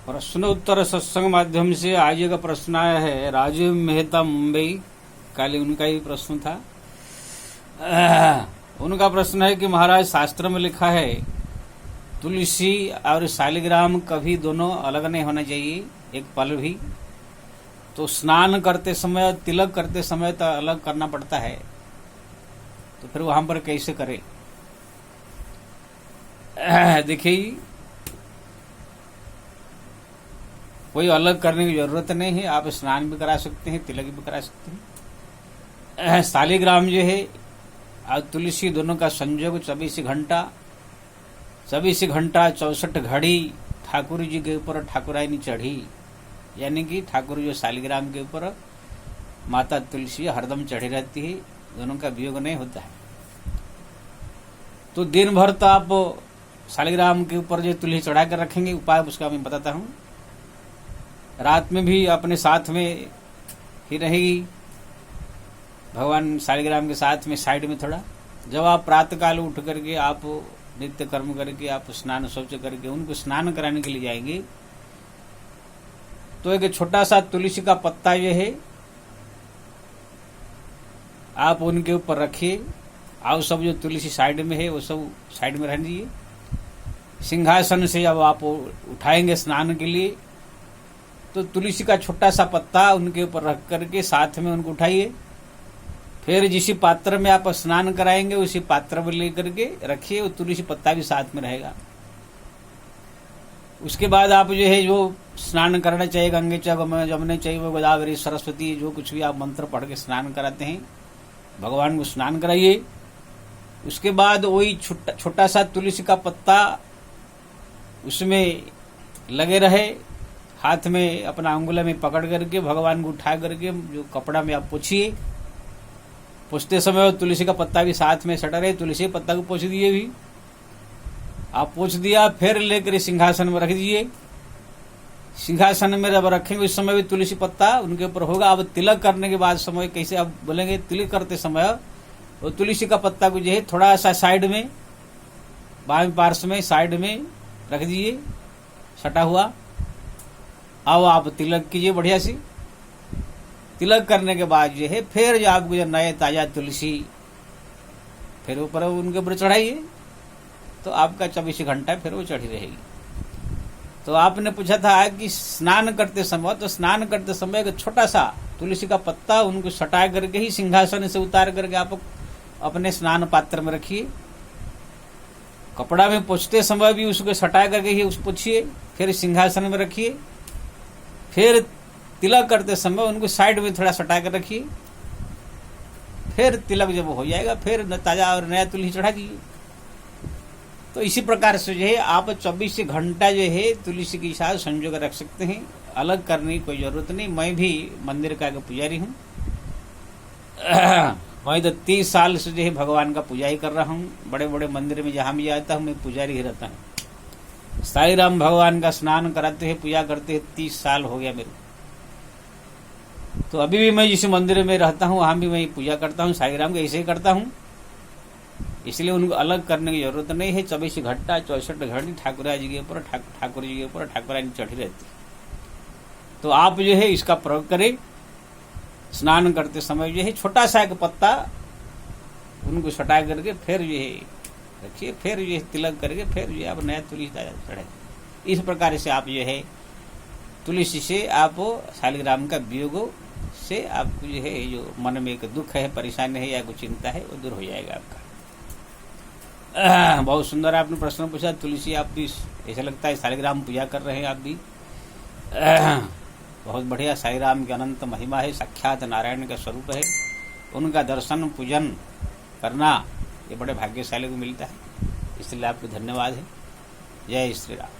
प्रश्न उत्तर सत्संग माध्यम से आज का प्रश्न आया है राजीव मेहता मुंबई। कल उनका ही प्रश्न था। उनका प्रश्न है कि महाराज शास्त्र में लिखा है तुलसी और शालिग्राम कभी दोनों अलग नहीं होना चाहिए एक पल भी, तो स्नान करते समय तिलक करते समय तो अलग करना पड़ता है, तो फिर वहां पर कैसे करें? देखिए, कोई अलग करने की जरूरत नहीं है। आप स्नान भी करा सकते हैं, तिलक भी करा सकते हैं। शालिग्राम जो है और तुलसी दोनों का संयोग 24 घंटा 64 घड़ी ठाकुर जी के ऊपर ठाकुरानी चढ़ी, यानी कि ठाकुर जो शालिग्राम के ऊपर माता तुलसी हरदम चढ़ी रहती है, दोनों का वियोग नहीं होता है। तो दिन भर तो आप शालिग्राम के ऊपर जो तुलसी चढ़ा कर रखेंगे, उपाय उसका मैं बताता हूँ। रात में भी अपने साथ में ही रहेगी भगवान शालिग्राम के साथ में, साइड में थोड़ा। जब आप प्रातःकाल उठ करके आप नित्य कर्म करके आप स्नान शौच करके उनको स्नान कराने के लिए जाएंगे, तो एक छोटा सा तुलसी का पत्ता जो है आप उनके ऊपर रखिए, और सब जो तुलसी साइड में है वो सब साइड में रहने दीजिए। सिंहासन से जब आप उठाएंगे स्नान के लिए, तो तुलसी का छोटा सा पत्ता उनके ऊपर रख करके साथ में उनको उठाइए। फिर जिस पात्र में आप स्नान कराएंगे उसी पात्र में लेकर के रखिए, वो तुलसी पत्ता भी साथ में रहेगा। उसके बाद आप जो है जो स्नान करना चाहिए, गंगे जमने चाहिए, वो गोदावरी सरस्वती जो कुछ भी आप मंत्र पढ़ के स्नान कराते हैं, भगवान को स्नान कराइए। उसके बाद वही छोटा सा तुलसी का पत्ता उसमें लगे रहे, हाथ में अपना अंगुला में पकड़ करके भगवान को उठा करके जो कपड़ा में आप पोछिए। पोछते समय तुलसी का पत्ता भी साथ में सटा रहे, तुलसी पत्ता को पोछ दिए भी आप पोछ दिया, फिर लेकर सिंहासन में रख दीजिए। सिंहासन में जब रखेंगे उस समय भी तुलसी पत्ता उनके ऊपर होगा। अब तिलक करने के बाद समय कैसे आप बोलेंगे? तिलक करते समय वो तुलसी का पत्ता को जो है थोड़ा सा साइड में, बाएं पार्श्व में साइड में रख दीजिए सटा हुआ। अब आप तिलक कीजिए बढ़िया सी। तिलक करने के बाद जो है फिर जो आपको जो नए ताजा तुलसी फिर ऊपर उनके ऊपर चढ़ाइए, तो आपका 24 घंटा फिर वो चढ़ी रहेगी। तो आपने पूछा था कि स्नान करते समय, तो स्नान करते समय एक छोटा सा तुलसी का पत्ता उनको सटा करके ही सिंहासन से उतार करके आप अपने स्नान पात्र में रखिए। कपड़ा में पोंछते समय भी उसको सटा करके ही उस पोंछिए, फिर सिंहासन में रखिए। फिर तिलक करते समय उनको साइड में थोड़ा सटा कर रखिए। फिर तिलक जब हो जाएगा फिर ताजा और नया तुलसी चढ़ा दीजिए। तो इसी प्रकार से जो है आप 24 घंटा जो है तुलसी के साथ संजोग रख सकते हैं, अलग करने की कोई जरूरत नहीं। मैं भी मंदिर का पुजारी हूँ। मैं तो 30 साल से जो है भगवान का पूजा ही कर रहा हूँ। बड़े बड़े मंदिर में जहां भी जाता हूँ मैं पुजारी ही रहता हूँ। साईं भगवान का स्नान कराते हैं, पूजा करते हैं, 30 साल हो गया मेरे। तो अभी भी मैं जिस मंदिर में रहता हूँ वहां भी मैं पूजा करता हूँ, साईं का ऐसे ही करता हूँ। इसलिए उनको अलग करने की जरूरत नहीं है। 24 घंटा 64 घड़ी ठाकुर जी के ऊपर ठाकुरानी चढ़ी रहती है। तो आप जो है इसका प्रयोग करें। स्नान करते समय जो है छोटा सा एक पत्ता उनको सटा करके फिर जो है रखिए, फिर जो है तिलक करके फिर जो है आप नया तुलसी चढ़े। इस प्रकार से आप जो है तुलसी से आप शालिग्राम का वियोग से आपको जो है जो मन में एक दुख है, परेशानी है या कुछ चिंता है वो दूर हो जाएगा आपका। बहुत सुंदर आपने प्रश्न पूछा। तुलसी आप भी ऐसा लगता है शालिग्राम पूजा कर रहे हैं आप भी। बहुत बढ़िया। साईं की अनंत महिमा है, साक्षात नारायण का स्वरूप है। उनका दर्शन पूजन करना ये बड़े भाग्यशाली को मिलता है, इसलिए आपको धन्यवाद है। जय श्री राम।